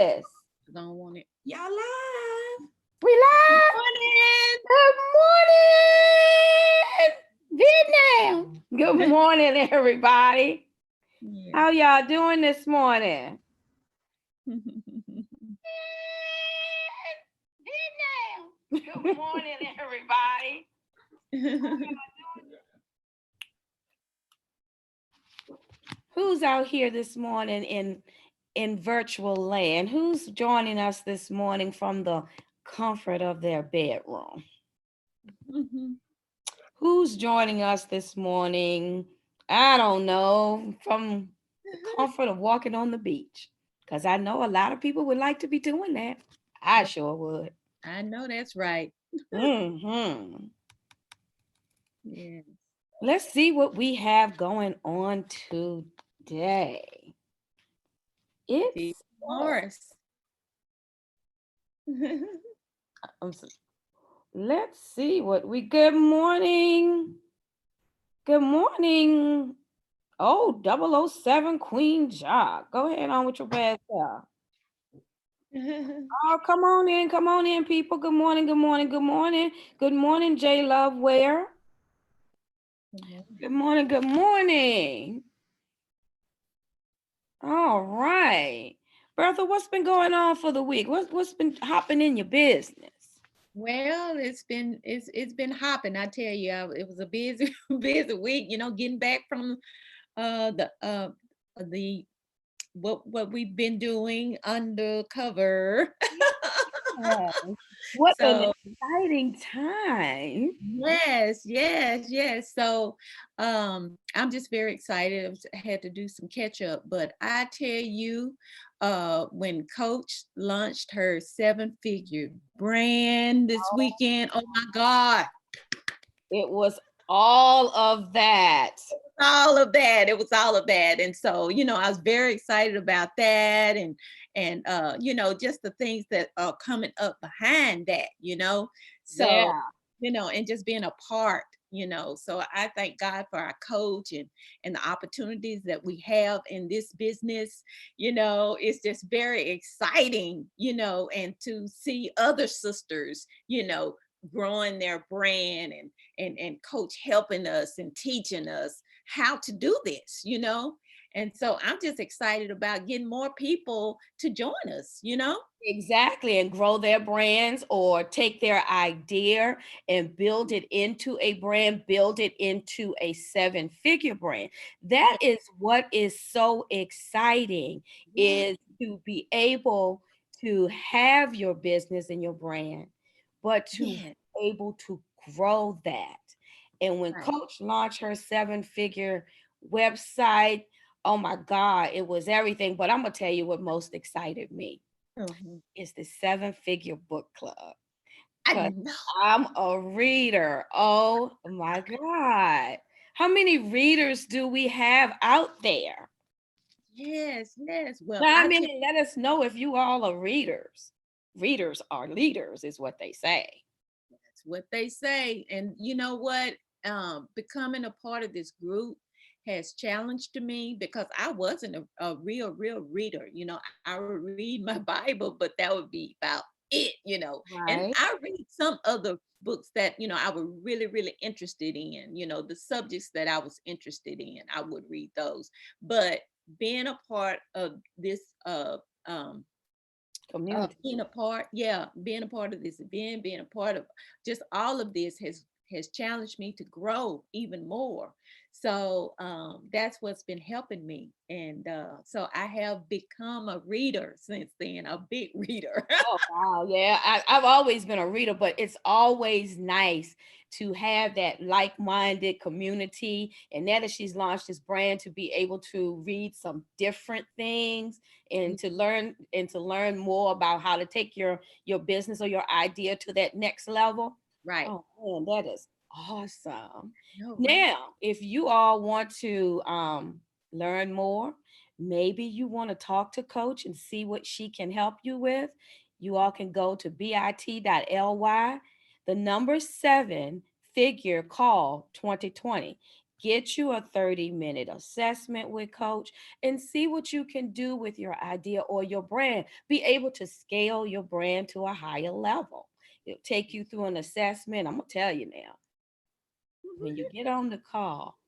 I don't want it. Y'all live. We live. Morning. Good morning, Vietnam. Good morning, everybody. Yeah. How y'all doing this morning? Vietnam. Good morning, everybody. Who's out here this morning in virtual land? Who's joining us this morning from the comfort of their bedroom? Who's joining us this morning? I don't know, from the comfort of walking on the beach, because I know a lot of people would like to be doing that. I sure would. I know that's right. Mm-hmm. Yeah. Let's see what we have going on today. It's Morris. Let's see what we. Good morning. Good morning. Oh, 007 Queen Jock. Go ahead on with your bad self. Oh, come on in, people. Good morning, good morning, good morning. Good morning, J Love Ware. Good morning, good morning. All right. Bertha, what's been going on for the week? What's been hopping in your business? Well, it's been hopping. I tell you, it was a busy week. You know, getting back from the what we've been doing undercover. Yeah. What an exciting time. Yes. So I'm just very excited. I had to do some catch up, but I tell you, when Coach launched her 7-figure brand this weekend, oh my God. It was all of that. It was all of that. And so, you know, I was very excited about that, and you know, just the things that are coming up behind that, you know. So, yeah. You know, and just being a part, you know. So I thank God for our coach and the opportunities that we have in this business. You know, it's just very exciting, you know, and to see other sisters, you know, growing their brand, and coach helping us and teaching us how to do this, you know. And so I'm just excited about getting more people to join us, you know. Exactly, and grow their brands or take their idea and build it into a brand, build it into a 7-figure brand. That is what is so exciting, is to be able to have your business and your brand, but to be able to grow that. And when Coach launched her 7-figure website, oh my God, it was everything. But I'm gonna tell you what most excited me. It's the 7-figure book club. I'm a reader. Oh my God. How many readers do we have out there? Yes. Well, I mean, let us know if you all are readers. Readers are leaders, is what they say. That's what they say. And you know what? Becoming a part of this group has challenged me, because I wasn't a real reader. You know, I would read my Bible, but that would be about it, you know. And I read some other books that, you know, I was really interested in, you know, the subjects that I was interested in, I would read those. But being a part of this community, being a part of this event, being a part of just all of this has challenged me to grow even more. So that's what's been helping me. And so I have become a reader since then, a big reader. Oh, wow. Yeah, I've always been a reader, but it's always nice to have that like-minded community. And now that she's launched this brand, to be able to read some different things and to learn more about how to take your business or your idea to that next level. Right. Oh man, that is awesome. Now, if you all want to learn more, maybe you want to talk to Coach and see what she can help you with, you all can go to bit.ly, the number 7-figure call 2020. Get you a 30-minute assessment with coach and see what you can do with your idea or your brand. Be able to scale your brand to a higher level. It'll take you through an assessment. I'm going to tell you now, when you get on the call,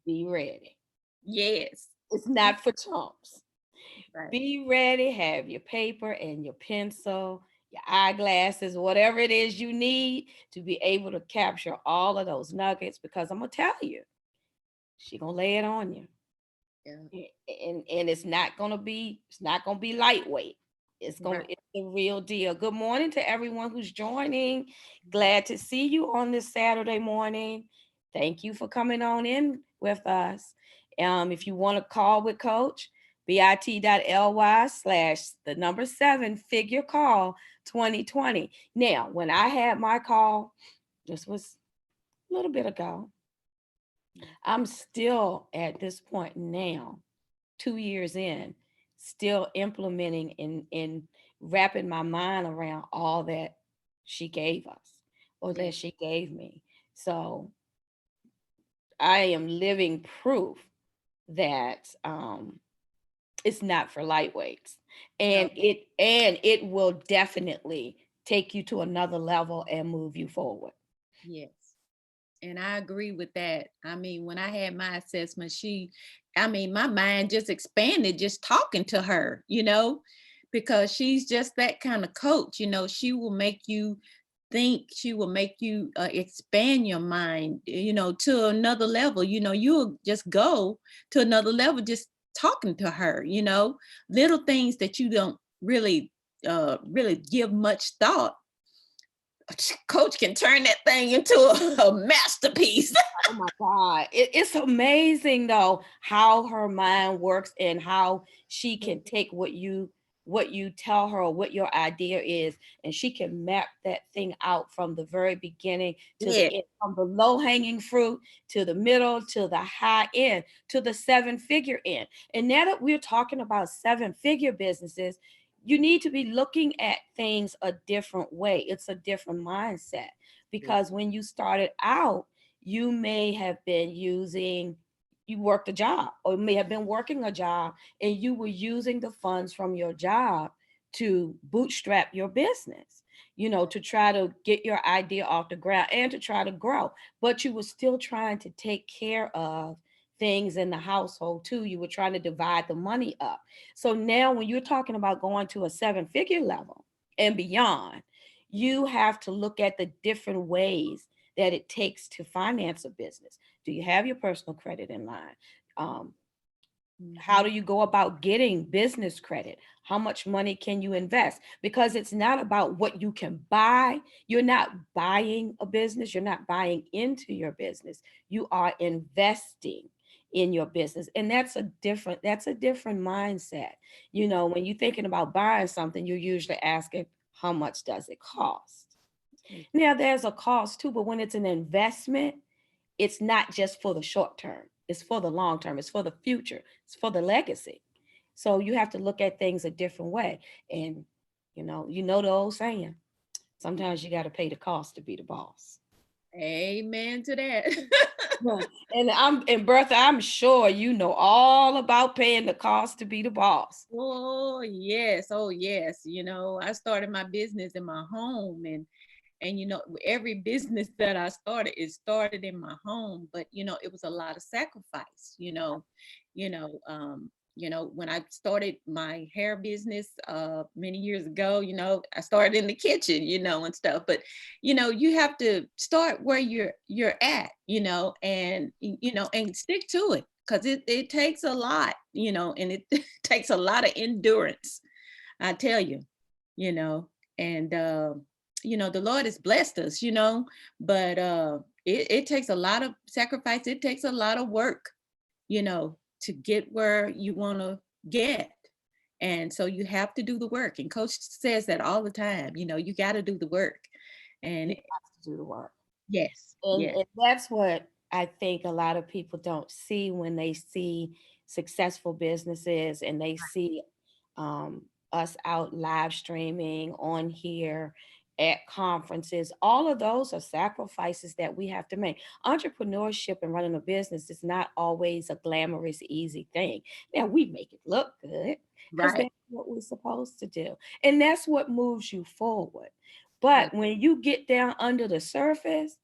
be ready. Yes. It's not for chumps. Right. Be ready, have your paper and your pencil, your eyeglasses, whatever it is you need to be able to capture all of those nuggets, because I'm going to tell you, she going to lay it on you. Yeah. And it's not gonna be lightweight. Right. It's the real deal. Good morning to everyone who's joining. Glad to see you on this Saturday morning. Thank you for coming on in with us. If you want to call with coach, bit.ly/7 figure call 2020. Now, when I had my call, this was a little bit ago. I'm still at this point now, 2 years in, still implementing and wrapping my mind around all that she gave us or Yeah. that she gave me. So I am living proof that it's not for lightweights. No. And it will definitely take you to another level and move you forward. Yes. And I agree with that. I mean, when I had my assessment, I mean, my mind just expanded just talking to her, because she's just that kind of coach. She will make you think, she will make you expand your mind, to another level. You'll just go to another level just talking to her, little things that you don't really give much thought. Coach can turn that thing into a masterpiece. Oh my God. It's amazing though how her mind works and how she can take what you tell her or what your idea is, and she can map that thing out from the very beginning to the Yeah. end, from the low-hanging fruit to the middle to the high end to the seven-figure end. And now that we're talking about seven-figure businesses, you need to be looking at things a different way. It's a different mindset, because when you started out, you may have been you worked a job or may have been working a job, and you were using the funds from your job to bootstrap your business, to try to get your idea off the ground and to try to grow. But you were still trying to take care of things in the household too. You were trying to divide the money up. So now when you're talking about going to a seven-figure level and beyond, you have to look at the different ways that it takes to finance a business. Do you have your personal credit in line? How do you go about getting business credit? How much money can you invest? Because it's not about what you can buy. You're not buying a business. You're not buying into your business. You are investing in your business. And that's a different mindset. When you're thinking about buying something, you're usually asking, how much does it cost? Now there's a cost too, but when it's an investment, it's not just for the short term. It's for the long term. It's for the future. It's for the legacy. So you have to look at things a different way. And the old saying, sometimes you got to pay the cost to be the boss. Amen to that. Right. And Bertha, I'm sure you know all about paying the cost to be the boss. Oh yes, oh yes. I started my business in my home, and every business that I started, it started in my home, but it was a lot of sacrifice. You know, when I started my hair business many years ago, I started in the kitchen, and stuff. But you have to start where you're at, and stick to it, because it takes a lot, and it takes a lot of endurance. I tell you, you know, and the Lord has blessed us, but it takes a lot of sacrifice. It takes a lot of work, to get where you want to get. And so you have to do the work. And coach says that all the time, you got to do the work. You And have to do the work. yes, And, yes, and that's what I think a lot of people don't see when they see successful businesses and they see us out live streaming on here at conferences. All of those are sacrifices that we have to make. Entrepreneurship and running a business is not always a glamorous, easy thing. Now, we make it look good because Right. that's what we're supposed to do. And that's what moves you forward. Yeah. But when you get down under the surface,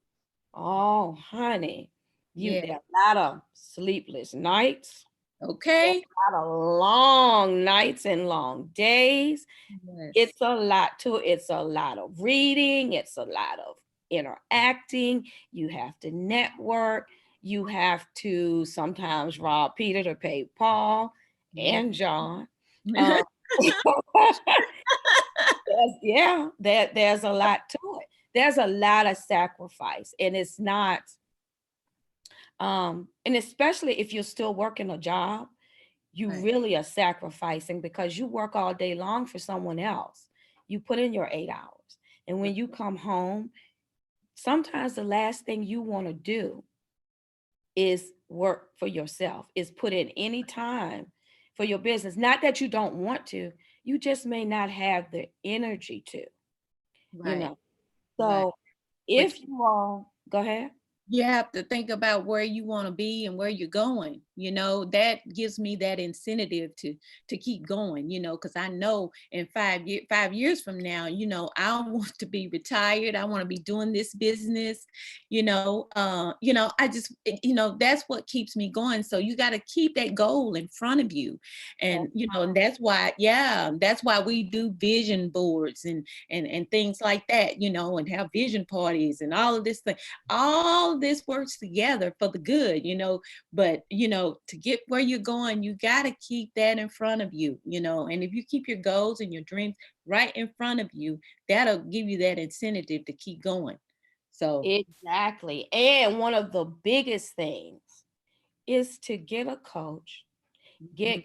oh, honey, Yeah. there are a lot of sleepless nights. There's Okay. a lot of long nights and long days. Yes. It's a lot too. It's a lot of reading. It's a lot of interacting. You have to network. You have to sometimes rob Peter to pay Paul and John. Um, there's a lot to it. There's a lot of sacrifice, and it's not. And especially if you're still working a job, you Right. really are sacrificing because you work all day long for someone else. You put in your 8 hours. And when you come home, sometimes the last thing you want to do is work for yourself, is put in any time for your business. Not that you don't want to, you just may not have the energy to, you Right. know. Right. So But if you all go ahead. you have to think about where you want to be and where you're going. That gives me that incentive to keep going, because I know in 5 years from now, I want to be retired. I want to be doing this business. I just that's what keeps me going. So you got to keep that goal in front of you. And and that's why we do vision boards and things like that, and have vision parties and all of this thing. All this works together for the good, but to get where you're going, you got to keep that in front of you, and if you keep your goals and your dreams right in front of you, that'll give you that incentive to keep going. So Exactly. And one of the biggest things is to get a coach, mhm, get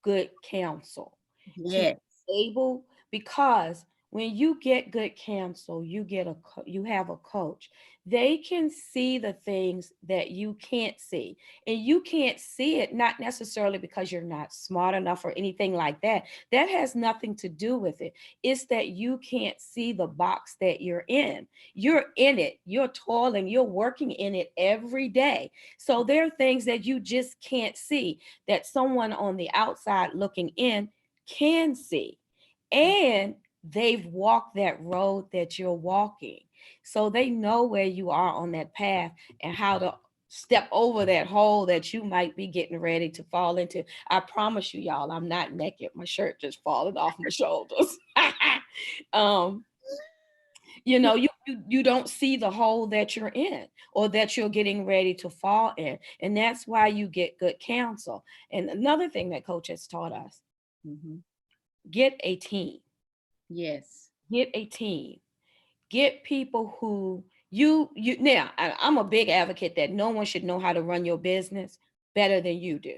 good counsel to be yes, able, because when you get good counsel, you have a coach. They can see the things that you can't see. And you can't see it not necessarily because you're not smart enough or anything like that. That has nothing to do with it. It's that you can't see the box that you're in. You're in it. You're toiling, you're working in it every day. So there are things that you just can't see that someone on the outside looking in can see. And they've walked that road that you're walking. So they know where you are on that path and how to step over that hole that you might be getting ready to fall into. I promise you, y'all, I'm not naked. My shirt just falling off my shoulders. um, you don't see the hole that you're in or that you're getting ready to fall in, and that's why you get good counsel. And another thing that coach has taught us: mhm, get a team. yes, Get a team. Get people who you now. I'm a big advocate that no one should know how to run your business better than you do.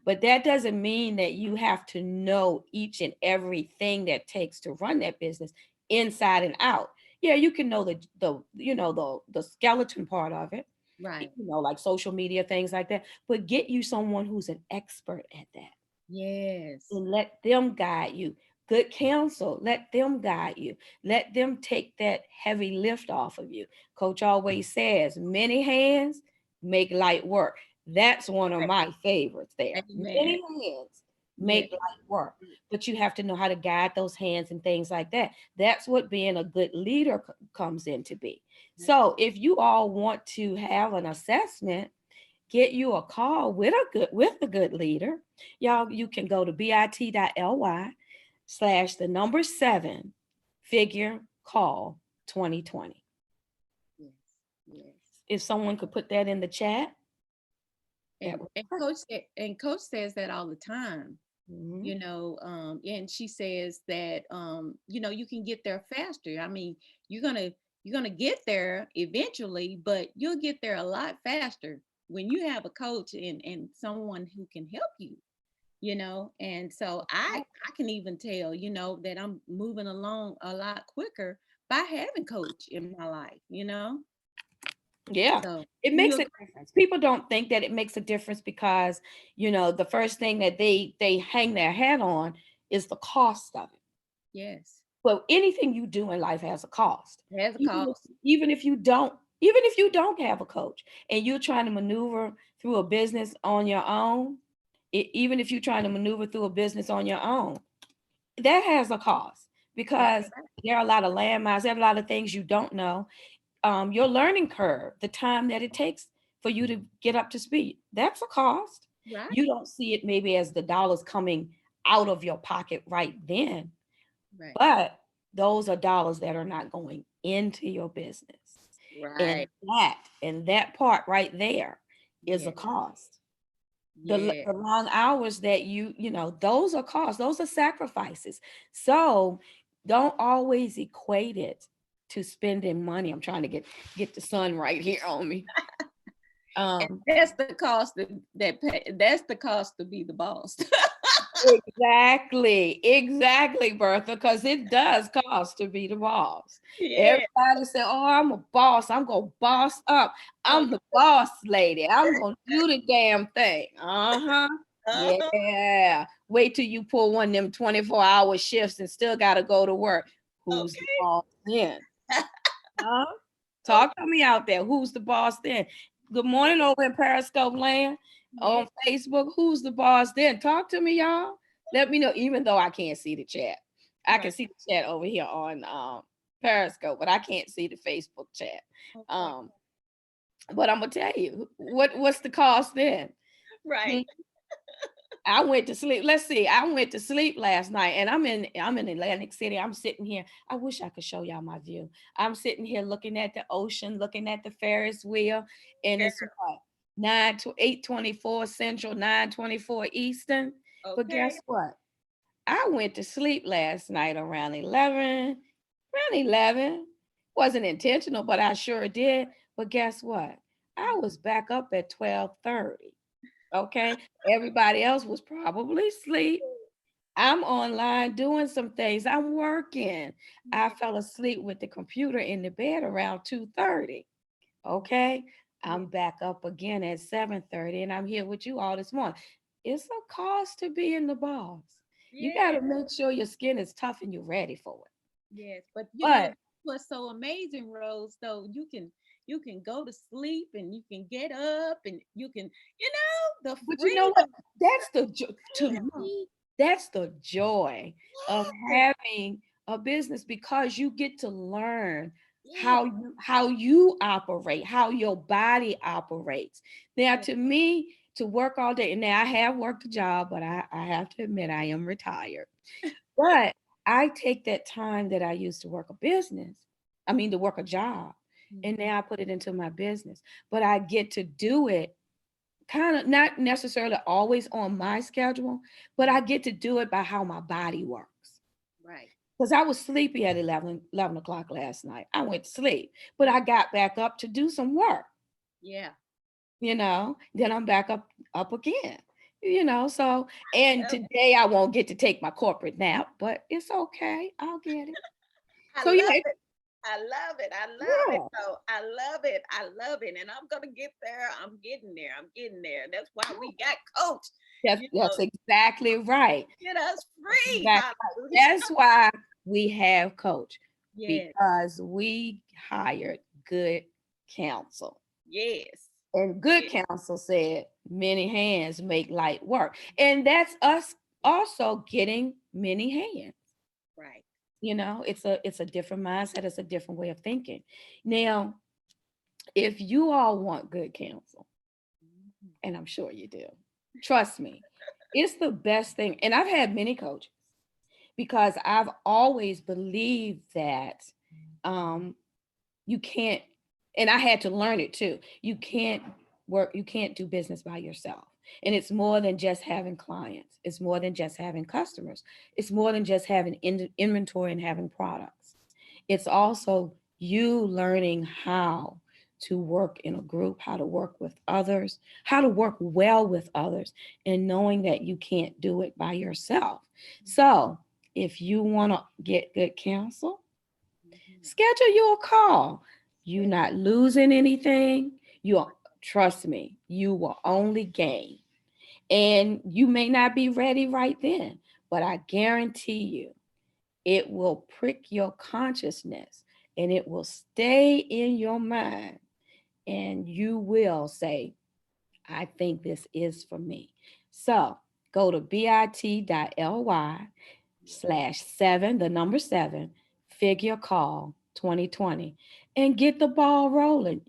But that doesn't mean that you have to know each and everything that takes to run that business inside and out. Yeah, you can know the skeleton part of it, right, like social media, things like that. But get you someone who's an expert at that yes, and let them guide you. Good counsel, let them guide you. Let them take that heavy lift off of you. Coach always says, many hands make light work. That's one of right, my favorites there. amen, Many hands yeah, make light work, but you have to know how to guide those hands and things like that. That's what being a good leader comes in to be. So if you all want to have an assessment, get you a call with a good leader. Y'all, you can go to bit.ly/7 figure call 2020. yes, yes. If someone could put that in the chat, that And would be and great. coach says that all the time. Mhm. And she says that you can get there faster. I mean, you're gonna get there eventually, but you'll get there a lot faster when you have a coach and someone who can help you. And so I can even tell, that I'm moving along a lot quicker by having coach in my life. Yeah, So it you makes a agree? difference. People don't think that it makes a difference because, the first thing that they hang their hat on is the cost of it. Yes. Well, anything you do in life has a cost. It has a Even if, cost. even if you don't, even if you don't have a coach and you're trying to maneuver through a business on your own, even if you're trying to maneuver through a business on your own, that has a cost That's because right. there are a lot of landmines, there are a lot of things you don't know. Your learning curve, the time that it takes for you to get up to speed, that's a cost. You Right. don't see it maybe as the dollars coming out of your pocket right then, Right. but those are dollars that are not going into your business. And Right. that part right there is a Yeah. cost. Yeah. The long hours that those are costs, those are sacrifices. So don't always equate it to spending money. I'm trying to get the sun right here on me. And Um, that's the cost that's the cost to be the boss. exactly, Bertha, because it does cost to be the boss. Yeah. Everybody say, "Oh, I'm a boss. I'm gonna boss up. Oh, I'm the boss lady. I'm gonna do the damn thing." Uh-huh. uh-huh. Yeah. Wait till you pull one of them 24-hour shifts and still gotta go to work. Who's the Okay. boss then? Huh? Okay. Talk to me out there. Who's the boss then? Good morning over in Periscope land Yeah. on Facebook. Who's the boss then? Talk to me, y'all. Let me know, even though I can't see the chat. I can Right. see the chat over here on Periscope, but I can't see the Facebook chat. Okay. Um, but I'm gonna tell you what's the cost then? Hmm? Right. I went to sleep. Let's see. I went to sleep last night and I'm in Atlantic City. I'm sitting here. I wish I could show y'all my view. I'm sitting here looking at the ocean, looking at the Ferris wheel, and Girl. it's what? 8:24 Central, 9:24 Eastern. But Okay. guess what? I went to sleep last night around 11. Around 11. Wasn't intentional, but I sure did. But guess what? I was back up at 12:30. Okay. Everybody else was probably asleep. I'm online doing some things. I'm working. I Yeah. fell asleep with the computer in the bed around 2:30. Okay. Yeah. I'm back up again at 7:30 and I'm here with you all this morning. It's a cost to being the boss. You got Yeah. to make sure your skin is tough and you're ready for it. Yes. But But what's so amazing, Rose, though, you can go to sleep and you can get up and you can, the but you know what? freedom. That's to me, Freedom. that's the joy of Yes. having a business because you get to learn Yes. how you operate, how your body operates. Now, Yes. to me, to work all day, and now I have worked a job, but I have to admit I am retired. But I take that time that I used to work a business, I mean to work a job, and Mhm. now I put it into my business. But I get to do it kind of not necessarily always on my schedule, but I get to do it by how my body works. Right. Because I was sleepy at 11 o'clock last night. I went to sleep, but I got back up to do some work, Yeah. then I'm back up again. So and Love it. today I won't get to take my corporate nap, but it's okay. I'll get it. I So love it. I love it. I love it. yeah, So I love it. I love it. And I'm gonna get there. I'm getting there. I'm getting there. That's why we got coach. You know, that's exactly right. get us That's free. exactly right. Hallelujah. That's why we have coach Yes. because we hired good counsel. Yes. And good Yes. counsel said, many hands make light work. And that's us also getting many hands. Right. It's a different mindset, it's a different way of thinking. Now, if you all want good counsel, Mhm. and I'm sure you do, trust me, it's the best thing. And I've had many coaches because I've always believed that um, you can't, and I had to learn it too. You can't do business by yourself. And it's more than just having clients, it's more than just having customers, it's more than just having inventory and having products. It's also you learning how to work in a group, how to work with others, how to work well with others, and knowing that you can't do it by yourself. So, if you want to get good counsel, Mhm. schedule you a call. You're not losing anything. Trust me, you will only gain. And you may not be ready right then, but I guarantee you, it will prick your consciousness and it will stay in your mind. And you will say, I think this is for me. So go to bit.ly/7, the number 7, figure call 2020 and get the ball rolling.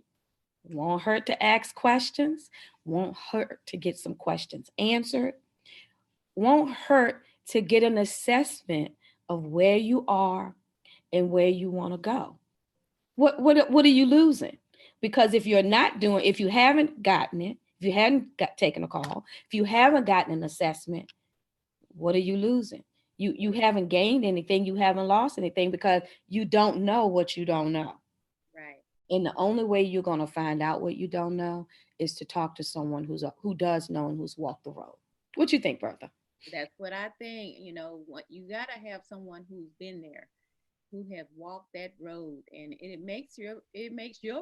Won't hurt to ask questions, won't hurt to get some questions answered, won't hurt to get an assessment of where you are and where you want to go. What are you losing? Because if you're not doing, if you haven't gotten it, if you hadn't taken a call, if you haven't gotten an assessment, what are you losing? You haven't gained anything, you haven't lost anything, because you don't know what you don't know. Right. And the only way you're going to find out what you don't know is to talk to someone who does know and who's walked the road. What you think, Bertha? That's what I think. What you gotta have someone who's been there, who have walked that road, and it makes your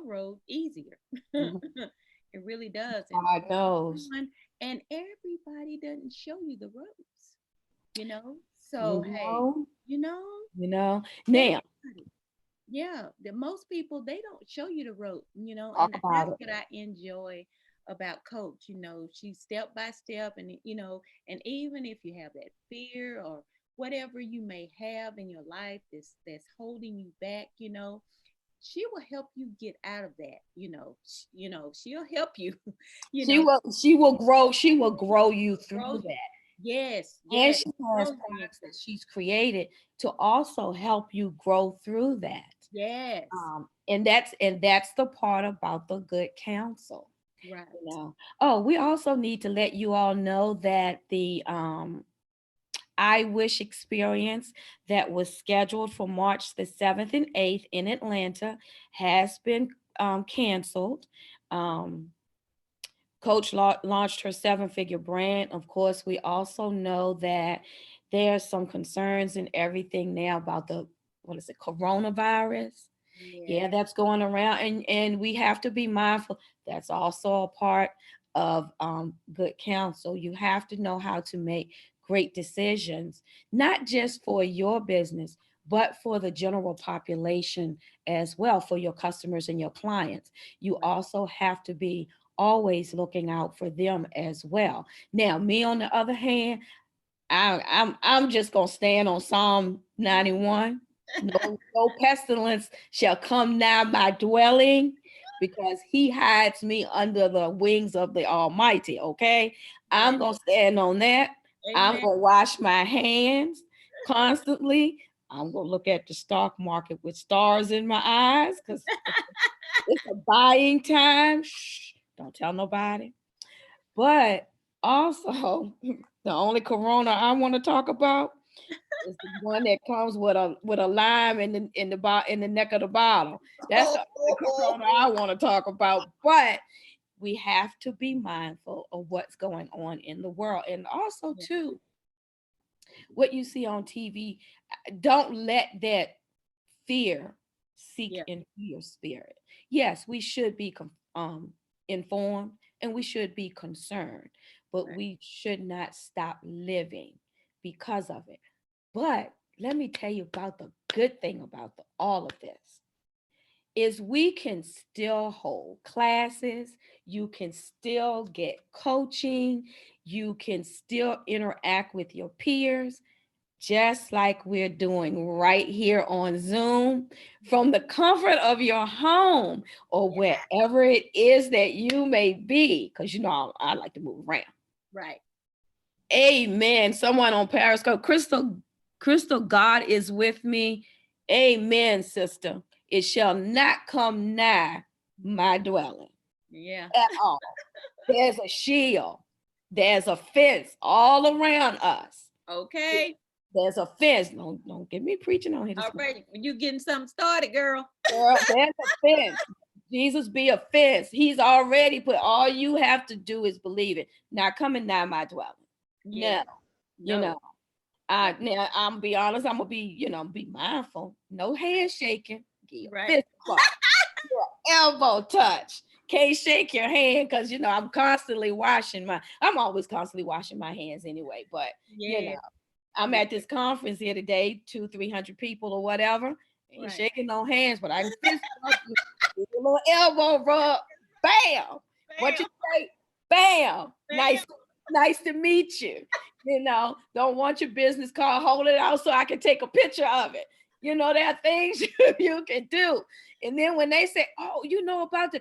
road easier. Mhm. It really does. God knows. And everybody doesn't show you the ropes, you know. You So hey, know, you know, you know. Now, everybody. Yeah, the most people, they don't show you the rope, talk and about that's it. what I enjoy about Coach. She's step by step, and even if you have that fear or whatever you may have in your life that's holding you back, she will help you get out of that. She'll help you, you She know, will she will grow you through grow you. that. Yes, And yes, she has grow you products into that it. she's created to also help you grow through that. Yes, And that's the part about the good counsel. You right. know. Oh, we also need to let you all know that the I Wish experience that was scheduled for March the 7th and 8th in Atlanta has been canceled. Um, Coach launched her 7-figure brand. Of course, we also know that there's some concerns and everything now about the, what is it, coronavirus. Yeah, Yeah, that's going around, and we have to be mindful. That's also a part of good counsel. You have to know how to make great decisions, not just for your business, but for the general population as well, for your customers and your clients. You right. also have to be always looking out for them as well. Now, me on the other hand, I'm just gonna stand on Psalm 91. No pestilence shall come nigh my dwelling, because he hides me under the wings of the Almighty. Okay. Yeah. I'm gonna stand on that. I'm Amen. gonna wash my hands constantly. I'm gonna look at the stock market with stars in my eyes, because it's a buying time. Shh, don't tell nobody. But also, the only corona I want to talk about is the one that comes with a lime in the neck of the bottle. That's the only corona I want to talk about. But we have to be mindful of what's going on in the world. And also Yeah, too, what you see on TV, don't let that fear seek yeah, into your spirit. Yes, we should be informed and we should be concerned, but right. we should not stop living because of it. But let me tell you about the good thing about all of this is we can still hold classes, you can still get coaching, you can still interact with your peers, just like we're doing right here on Zoom from the comfort of your home or Yeah, wherever it is that you may be. Because you know, I like to move around. right. Amen. Someone on Periscope, Crystal, God is with me. Amen, sister. It shall not come nigh my dwelling Yeah. at all. There's a shield, there's a fence all around us. Okay. There's a fence. Don't get me preaching on here All this morning. right. You getting something started, girl. Girl, there's a fence. Jesus be a fence. He's already put, all you have to do is believe it. Not coming nigh my dwelling. Yeah. No, you No. know. No. Now I'm gonna be honest, I'm gonna be, be mindful. No handshaking. Give you a Right. fist bump, elbow touch. Can't shake your hand because I'm always constantly washing my hands anyway. But you Yeah. know. I'm at this conference here today, 200-300 people or whatever. Ain't Right. shaking no hands, but I can fist bump you, give you a little elbow rub. Bam. What you say? Bam. Bam. Nice to meet you. You know, don't want your business card, hold it out so I can take a picture of it. You know, there are things you can do. And then when they say, oh, you know about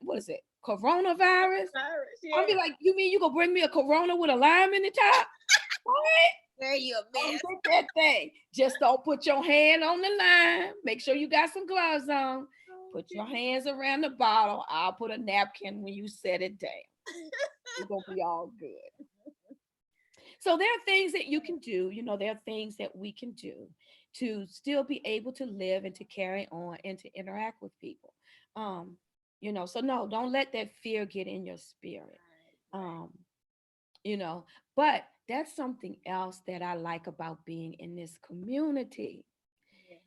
what is it? Coronavirus? Yeah. I'll be like, you mean you gonna bring me a Corona with a lime in the top? What? There you Don't mess. get that thing. Just don't put your hand on the line. Make sure you got some gloves on. Put your hands around the bottle. I'll put a napkin when you set it down. It's gonna be all good. So there are things that you can do. You know, there are things that we can do to still be able to live and to carry on and to interact with people. Um, you know, so no, don't let that fear get in your spirit. Um, you know, but that's something else that I like about being in this community. Yeah.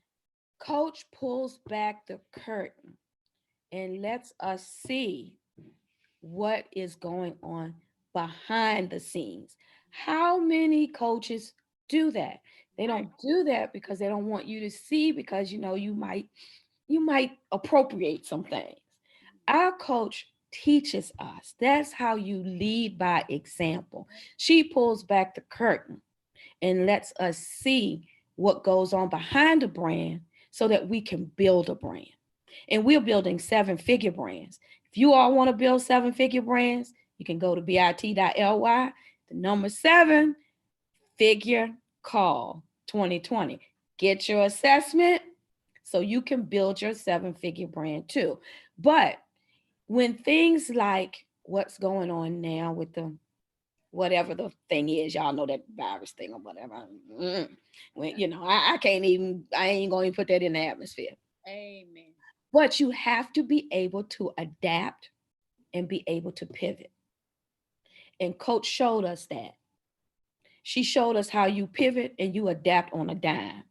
Coach pulls back the curtain and lets us see what is going on behind the scenes. How many coaches do that? They don't do that because they don't want you to see, because you know you might appropriate some things. Our coach teaches us. That's how you lead by example. She pulls back the curtain and lets us see what goes on behind the brand so that we can build a brand. And we're building 7-figure brands. If you all want to build 7-figure brands, you can go to bit.ly, the number 7-figure call 2020. Get your assessment so you can build your 7-figure brand too. But when things like what's going on now with the whatever the thing is, y'all know that virus thing or whatever. When, you know, I ain't going to put that in the atmosphere. Amen. But you have to be able to adapt and be able to pivot. And Coach showed us that. She showed us how you pivot and you adapt on a dime.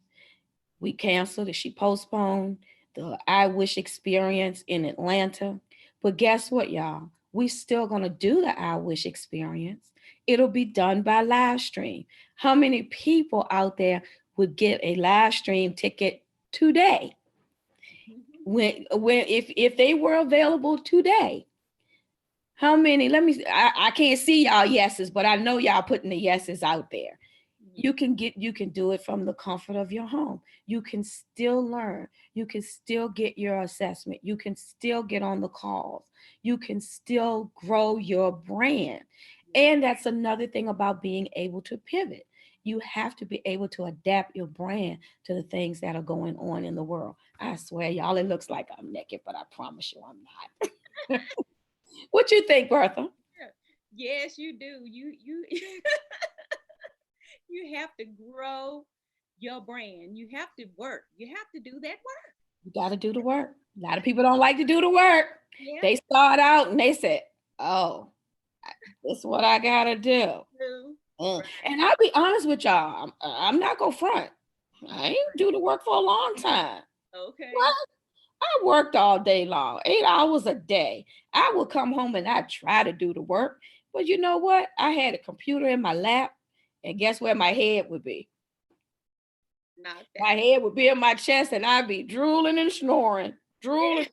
We canceled it. She postponed the I Wish experience in Atlanta. But guess what, y'all? We still gonna do the I Wish experience. It'll be done by live stream. How many people out there would get a live stream ticket today? When if they were available today, how many? I can't see y'all yeses, but I know y'all putting the yeses out there. You can do it from the comfort of your home. You can still learn. You can still get your assessment. You can still get on the calls. You can still grow your brand. And that's another thing about being able to pivot. You have to be able to adapt your brand to the things that are going on in the world. I swear, y'all, it looks like I'm naked, but I promise you I'm not. What you think, Bertha? Yes, you do. You you have to grow your brand. You have to work. You have to do that work. You got to do the work. A lot of people don't like to do the work. Yeah. They start out and they said, oh, this is what I got to do. Right. And I'll be honest with y'all, I'm not going to front. I ain't do the work for a long time. Okay. What? I worked all day long, 8 hours a day. I would come home and I'd try to do the work. But you know what? I had a computer in my lap, and guess where my head would be? My head would be in my chest, and I'd be drooling and snoring. Drooling.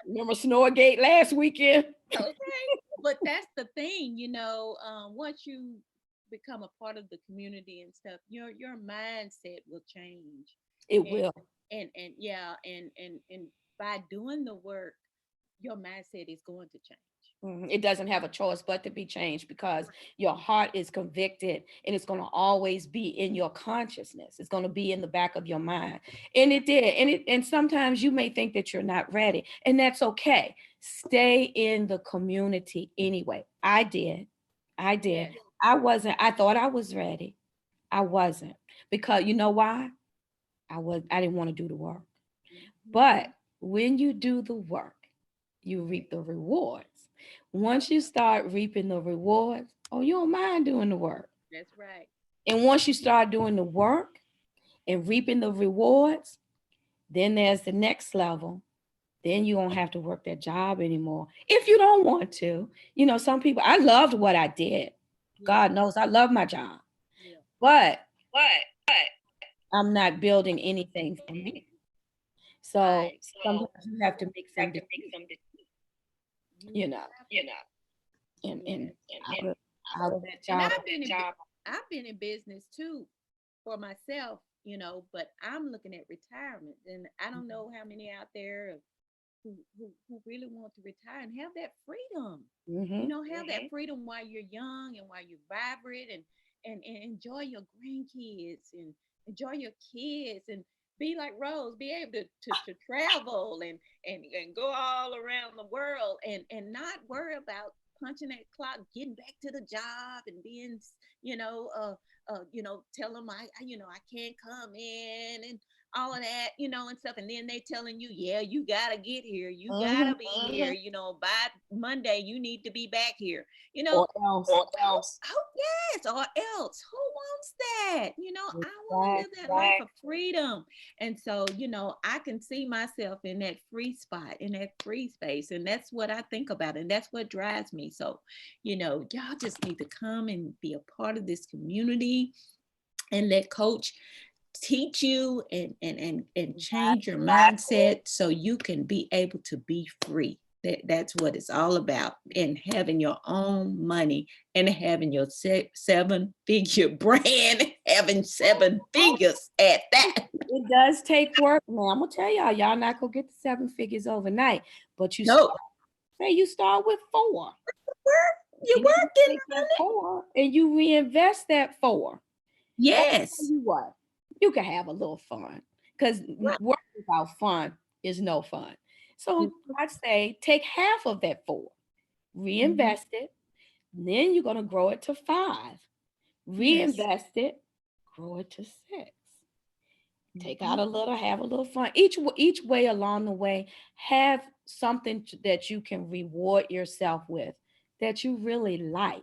Remember Snoregate last weekend? Okay. But that's the thing, you know, once you become a part of the community and stuff, your mindset will change. It will. And yeah, and by doing the work, your mindset is going to change. It doesn't have a choice but to be changed, because your heart is convicted and it's going to always be in your consciousness. It's going to be in the back of your mind. And it did. And sometimes you may think that you're not ready, and that's okay. Stay in the community anyway. I did. Yeah. I wasn't. I thought I was ready. I wasn't, because you know why? I didn't want to do the work. But when you do the work, you reap the rewards. Once you start reaping the rewards, oh, you don't mind doing the work. That's right. And once you start doing the work and reaping the rewards, then there's the next level. Then you won't have to work that job anymore if you don't want to. You know, some people, I loved what I did. God knows I love my job. Yeah. but But I'm not building anything for me. So right. sometimes So you have to make have some to make decisions, some decisions, you know, you know, and and out of that And job. job. I've been in business too for myself, you know, but I'm looking at retirement, and I don't know how many out there who really want to retire and have that freedom. You Mm-hmm. know, have that freedom while you're young and while you're vibrant, and enjoy your grandkids and enjoy your kids, and be like Rose, be able to travel and go all around the world, and not worry about punching that clock, getting back to the job, and being, tell them I can't come in, and all of that, and stuff. And then they telling you, yeah, you gotta get here, you Mm-hmm. gotta be here, by Monday you need to be back here, you know. Or else. Or else. Oh yes, or else. Who wants that? I want to live that Exactly. life of freedom. And so, I can see myself in that free spot, in that free space. And that's what I think about. And that's what drives me. So, y'all just need to come and be a part of this community, and let Coach teach you and change your mindset so you can be able to be free. That's what it's all about, and having your own money, and having your 7-figure brand, having 7 figures at that. It does take work. Now I'm gonna tell y'all not gonna get the 7 figures overnight, but No, you start with 4. you're And you working take on that it. 4 and you reinvest that 4. And I'll tell Yes. you what, you can have a little fun, because Right. work without fun is no fun. So I'd say take half of that 4, Mhm. reinvest it, then you're gonna grow it to 5, Yes. reinvest it, grow it to 6. Take out Mhm. a little, have a little fun. Each way along the way, have something that you can reward yourself with, that you really like.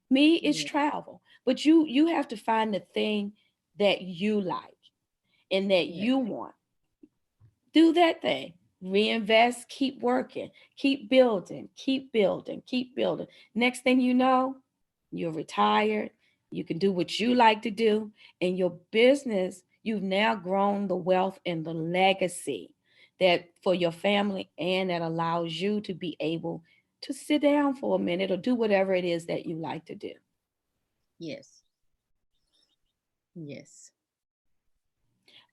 Me, it's Yeah. travel, but you have to find the thing that you like and that Yeah. you want. Do that thing. Reinvest, keep working, keep building, keep building, keep building. Next thing you know, you're retired. You can do what you like to do. In your business, you've now grown the wealth and the legacy that for your family, and that allows you to be able to sit down for a minute or do whatever it is that you like to do. Yes. Yes.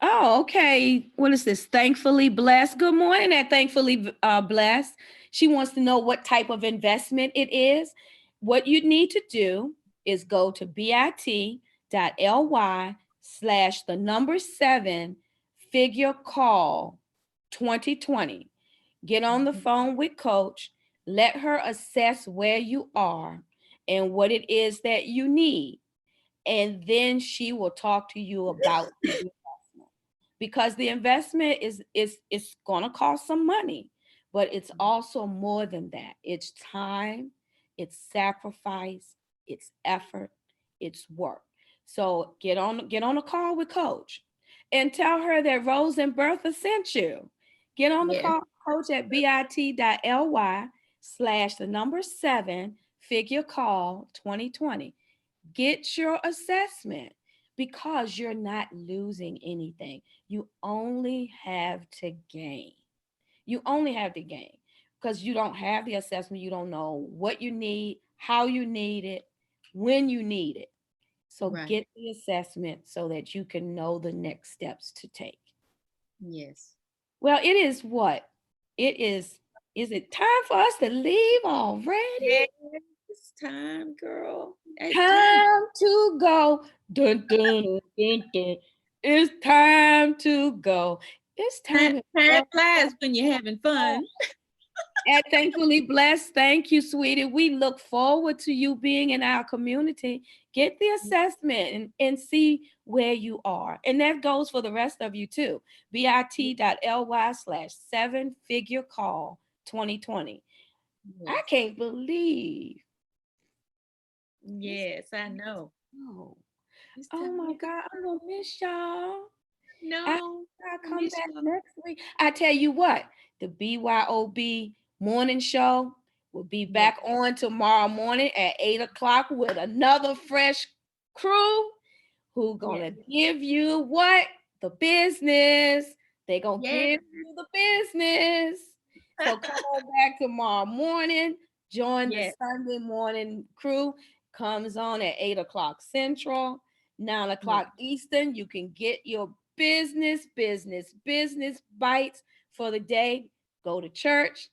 Oh, okay. What is this? Thankfully Blessed. Good morning, at Thankfully Blessed. She wants to know what type of investment it is. What you need to do is go to bit.ly/the number 7 figure call 2020. Get on the Mhm. phone with Coach. Let her assess where you are and what it is that you need. And then she will talk to you about the investment, because the investment is going to cost some money, but it's also more than that. It's time, it's sacrifice, it's effort, it's work. So get on a call with Coach and tell her that Rose and Bertha sent you. Get on the Yes. call with Coach at bit.ly/the number 7 figure call 2020. Get your assessment, because you're not losing anything. You only have to gain. You only have to gain, because you don't have the assessment. You don't know what you need, how you need it, when you need it. So Right. get the assessment so that you can know the next steps to take. Yes. Well, it is what? It is it time for us to leave already? Yes. It's time, girl. It's time. Time to go. Dun, dun, dun, dun. It's time to go. It's Time, time to time go. flies when you're having fun. And Thankfully Blessed. Thank you, sweetie. We look forward to you being in our community. Get the assessment and see where you are. And that goes for the rest of you too. bit.ly/7 figure call 2020. I Yes. can't believe it's Yes, I know. oh, It's oh time my to go. God, I'm gonna miss y'all. I No, I come miss back you. next week. I tell you what, the BYOB morning show will be Yes. back on tomorrow morning at 8 o'clock with another fresh crew who Yes. gonna give you what? The business. They gonna Yes. give you the business. So come on back tomorrow morning. Join the Yes. Sunday morning crew. Comes on at 8 o'clock Central, 9 o'clock Eastern. You can get your business bites for the day. Go to church,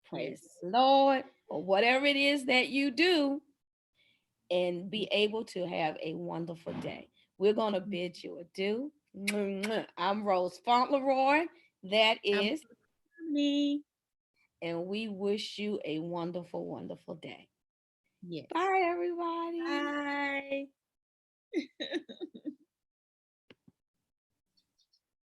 praise Yes. the Lord, or whatever it is that you do, and be able to have a wonderful day. We're going to bid you adieu. I'm Rose Fauntleroy. That I'm is, me. and we wish you a wonderful, wonderful day. Yes. Bye, everybody. Bye.